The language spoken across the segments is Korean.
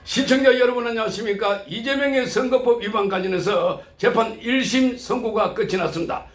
시청자 여러분 안녕하십니까. 이재명의 선거법 위반 관련해서 재판 1심 선고가 끝이 났습니다.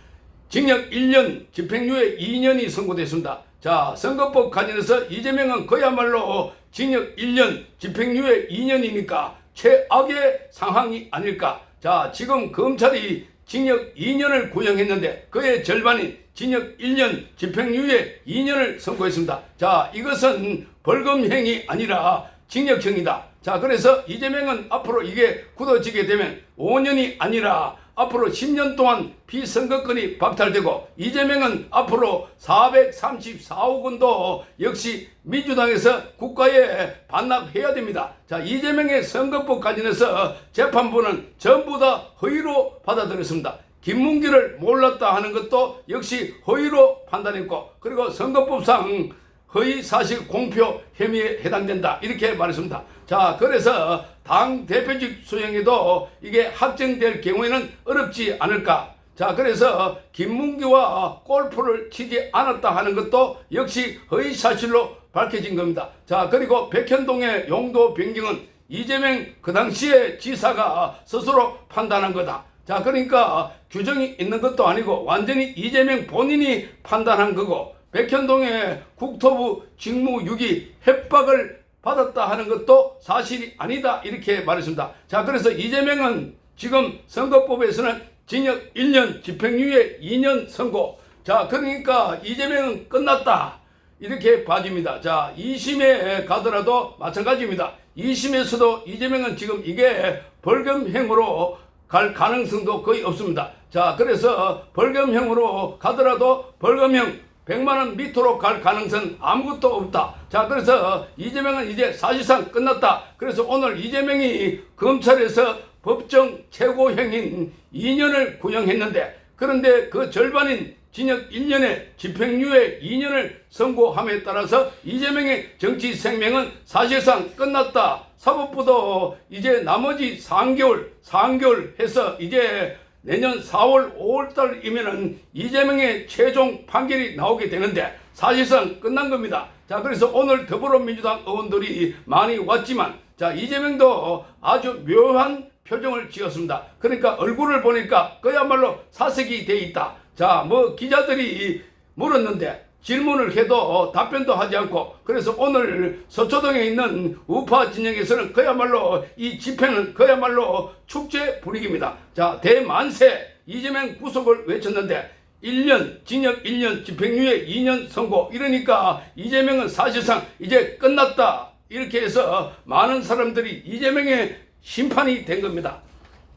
징역 1년 집행유예 2년이 선고됐습니다. 자, 선거법 관련해서 이재명은 그야말로 징역 1년 집행유예 2년이니까 최악의 상황이 아닐까. 자, 지금 검찰이 징역 2년을 구형했는데 그의 절반인 징역 1년 집행유예 2년을 선고했습니다. 자, 이것은 벌금형이 아니라 징역형이다. 자, 그래서 이재명은 앞으로 이게 굳어지게 되면 5년이 아니라 앞으로 10년 동안 피선거권이 박탈되고 이재명은 앞으로 434억 원도 역시 민주당에서 국가에 반납해야 됩니다. 자, 이재명의 선거법 관련해서 재판부는 전부 다 허위로 받아들였습니다. 김문기를 몰랐다 하는 것도 역시 허위로 판단했고, 그리고 선거법상 허위사실 공표 혐의에 해당된다 이렇게 말했습니다. 자, 그래서 당 대표직 수행에도 이게 확정될 경우에는 어렵지 않을까. 자, 그래서 김문기와 골프를 치지 않았다 하는 것도 역시 허위사실로 밝혀진 겁니다. 자, 그리고 백현동의 용도 변경은 이재명 그 당시에 지사가 스스로 판단한 거다. 자, 그러니까 규정이 있는 것도 아니고 완전히 이재명 본인이 판단한 거고, 백현동의 국토부 직무유기 협박을 받았다 하는 것도 사실이 아니다 이렇게 말했습니다. 자, 그래서 이재명은 지금 선거법에서는 징역 1년 집행유예 2년 선고. 자, 그러니까 이재명은 끝났다 이렇게 봐집니다. 자, 2심에 가더라도 마찬가지입니다. 2심에서도 이재명은 지금 이게 벌금형으로 갈 가능성도 거의 없습니다. 자, 그래서 벌금형으로 가더라도 벌금형 100만원 밑으로 갈 가능성 아무것도 없다. 자, 그래서 이재명은 이제 사실상 끝났다. 그래서 오늘 이재명이 검찰에서 법정 최고형인 2년을 구형했는데, 그런데 그 절반인 징역 1년에 집행유예 2년을 선고함에 따라서 이재명의 정치 생명은 사실상 끝났다. 사법부도 이제 나머지 3개월 해서 이제 내년 4월 5월달이면은 이재명의 최종 판결이 나오게 되는데 사실상 끝난 겁니다. 자, 그래서 오늘 더불어민주당 의원들이 많이 왔지만, 자, 이재명도 아주 묘한 표정을 지었습니다. 그러니까 얼굴을 보니까 그야말로 사색이 돼 있다. 자, 기자들이 물었는데 질문을 해도 답변도 하지 않고, 그래서 오늘 서초동에 있는 우파 진영에서는 그야말로 이 집회는 그야말로 축제 분위기입니다. 자, 대만세 이재명 구속을 외쳤는데 1년 징역 1년 집행유예 2년 선고, 이러니까 이재명은 사실상 이제 끝났다 이렇게 해서 많은 사람들이 이재명의 심판이 된 겁니다.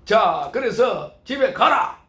자, 그래서 집에 가라,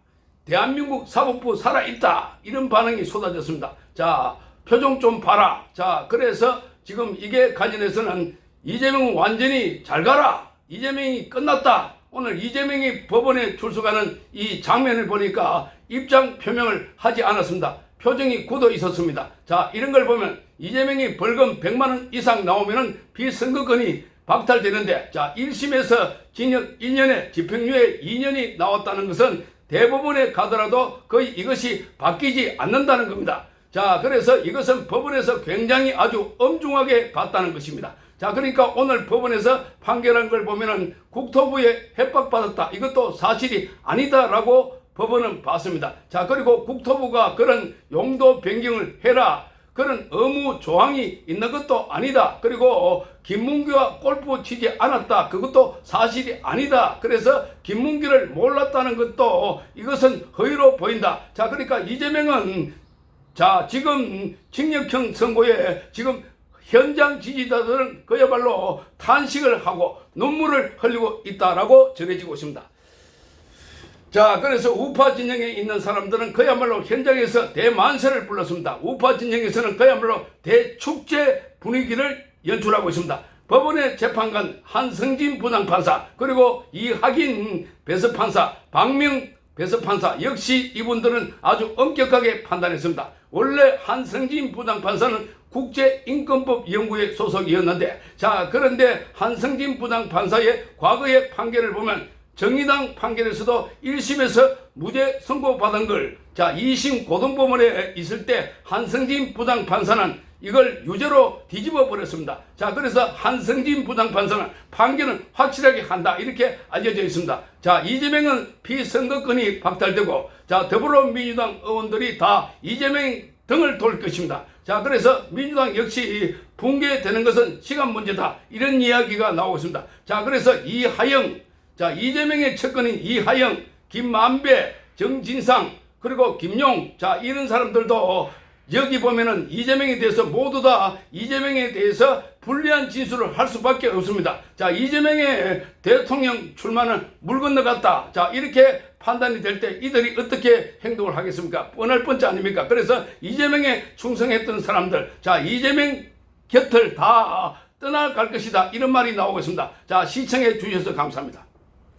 대한민국 사법부 살아있다, 이런 반응이 쏟아졌습니다. 자, 표정 좀 봐라. 자, 그래서 지금 이게 관련해서는 이재명은 완전히 잘 가라, 이재명이 끝났다. 오늘 이재명이 법원에 출석하는 이 장면을 보니까 입장 표명을 하지 않았습니다. 표정이 굳어 있었습니다. 자, 이런 걸 보면 이재명이 벌금 100만원 이상 나오면은 비선거권이 박탈되는데, 자, 1심에서 징역 1년에 집행유예 2년이 나왔다는 것은 대법원에 가더라도 거의 이것이 바뀌지 않는다는 겁니다. 자, 그래서 이것은 법원에서 굉장히 아주 엄중하게 봤다는 것입니다. 자, 그러니까 오늘 법원에서 판결한 걸 보면은 국토부에 협박받았다, 이것도 사실이 아니다라고 법원은 봤습니다. 자, 그리고 국토부가 그런 용도 변경을 해라, 그런 의무 조항이 있는 것도 아니다. 그리고 김문기와 골프 치지 않았다, 그것도 사실이 아니다. 그래서 김문기를 몰랐다는 것도 이것은 허위로 보인다. 자, 그러니까 이재명은 자, 지금 징역형 선고에 지금 현장 지지자들은 그야말로 탄식을 하고 눈물을 흘리고 있다라고 전해지고 있습니다. 자, 그래서 우파 진영에 있는 사람들은 그야말로 현장에서 대만세를 불렀습니다. 우파 진영에서는 그야말로 대축제 분위기를 연출하고 있습니다. 법원의 재판관 한성진 부장판사, 그리고 이학인 배석판사, 박명 배석판사 역시 이분들은 아주 엄격하게 판단했습니다. 원래 한성진 부장판사는 국제인권법 연구회 소속이었는데, 자, 그런데 한성진 부장판사의 과거의 판결을 보면 정의당 판결에서도 1심에서 무죄 선고받은 걸, 자, 2심 고등법원에 있을 때 한성진 부장판사는 이걸 유죄로 뒤집어 버렸습니다. 자, 그래서 한성진 부장판사는 판결은 확실하게 한다 이렇게 알려져 있습니다. 자, 이재명은 피선거권이 박탈되고, 자, 더불어민주당 의원들이 다 이재명 등을 돌 것입니다. 자, 그래서 민주당 역시 붕괴되는 것은 시간 문제다 이런 이야기가 나오고 있습니다. 자, 그래서 이하영, 자, 이재명의 측근인 이하영, 김만배, 정진상, 그리고 김용, 자, 이런 사람들도 여기 보면은 이재명에 대해서 모두 다 이재명에 대해서 불리한 진술을 할 수밖에 없습니다. 자, 이재명의 대통령 출마는 물 건너갔다. 자, 이렇게 판단이 될 때 이들이 어떻게 행동을 하겠습니까? 뻔할 뻔치 아닙니까? 그래서 이재명에 충성했던 사람들, 자, 이재명 곁을 다 떠나갈 것이다 이런 말이 나오고 있습니다. 자, 시청해 주셔서 감사합니다.